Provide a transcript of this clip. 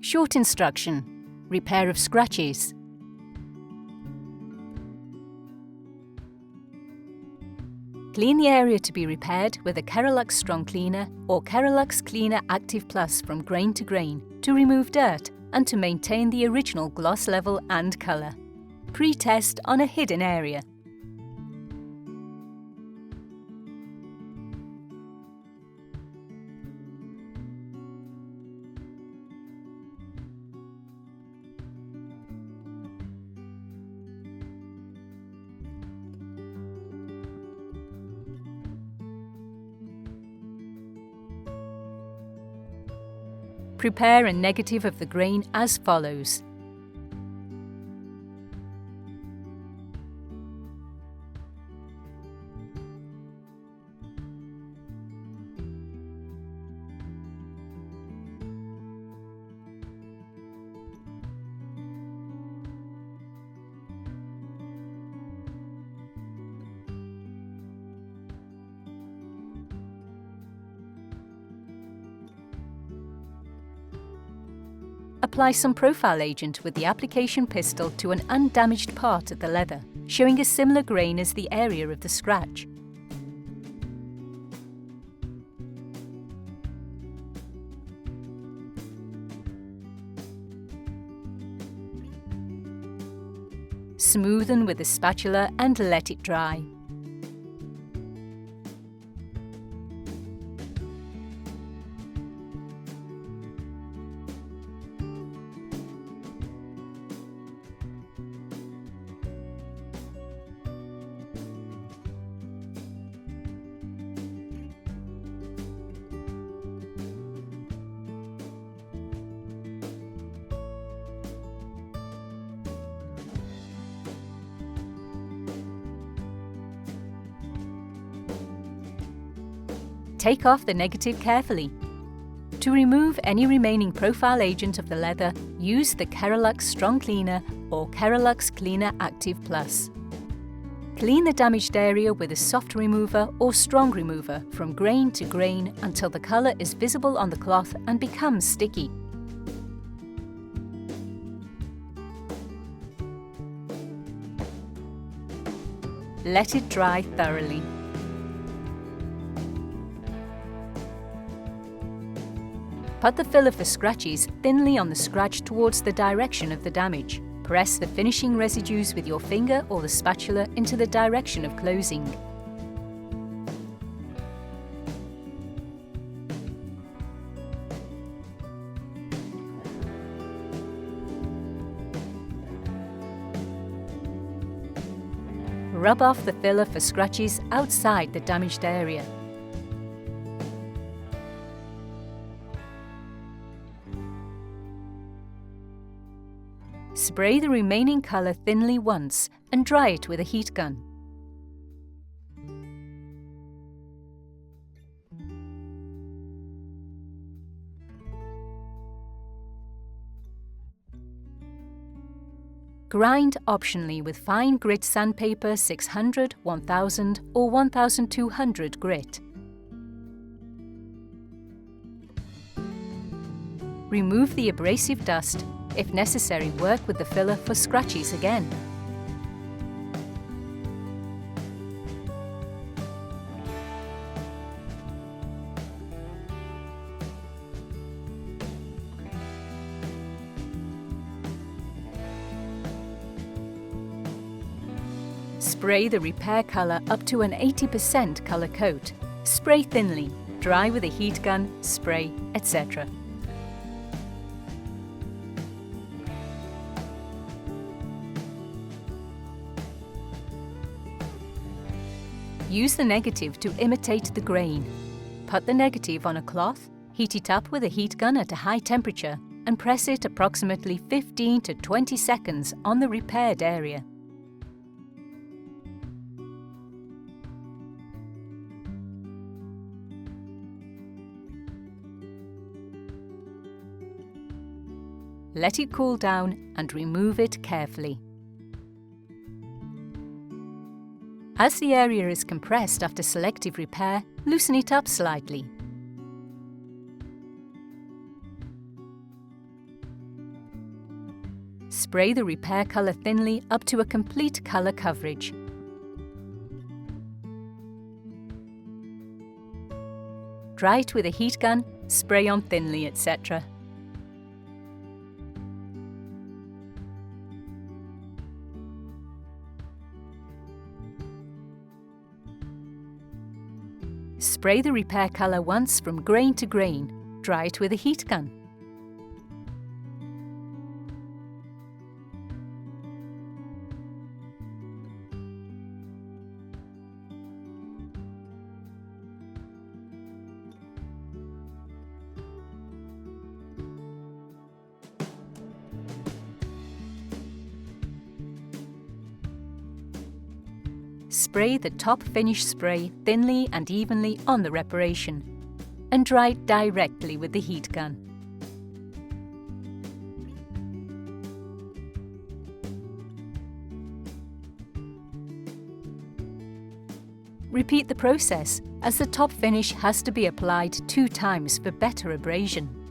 Short instruction. Repair of scratches. Clean the area to be repaired with a Keralux Strong Cleaner or Keralux Cleaner Active Plus from grain to grain to remove dirt and to maintain the original gloss level and colour. Pre-test on a hidden area. Prepare a negative of the grain as follows. Apply some profile agent with the application pistol to an undamaged part of the leather, showing a similar grain as the area of the scratch. Smoothen with a spatula and let it dry. Take off the negative carefully. To remove any remaining profile agent of the leather, use the Keralux Strong Cleaner or Keralux Cleaner Active Plus. Clean the damaged area with a soft remover or strong remover from grain to grain until the colour is visible on the cloth and becomes sticky. Let it dry thoroughly. Put the filler for scratches thinly on the scratch towards the direction of the damage. Press the finishing residues with your finger or the spatula into the direction of closing. Rub off the filler for scratches outside the damaged area. Spray the remaining colour thinly once and dry it with a heat gun. Grind optionally with fine grit sandpaper 600, 1000 or 1200 grit. Remove the abrasive dust. If necessary, work with the filler for scratches again. Spray the repair colour up to an 80% colour coat. Spray thinly, dry with a heat gun, spray, etc. Use the negative to imitate the grain. Put the negative on a cloth, heat it up with a heat gun at a high temperature and press it approximately 15 to 20 seconds on the repaired area. Let it cool down and remove it carefully. As the area is compressed after selective repair, loosen it up slightly. Spray the repair colour thinly up to a complete colour coverage. Dry it with a heat gun, spray on thinly, etc. Spray the repair colour once from grain to grain. Dry it with a heat gun. Spray the top finish spray thinly and evenly on the reparation and dry it directly with the heat gun. Repeat the process, as the top finish has to be applied 2 times for better abrasion.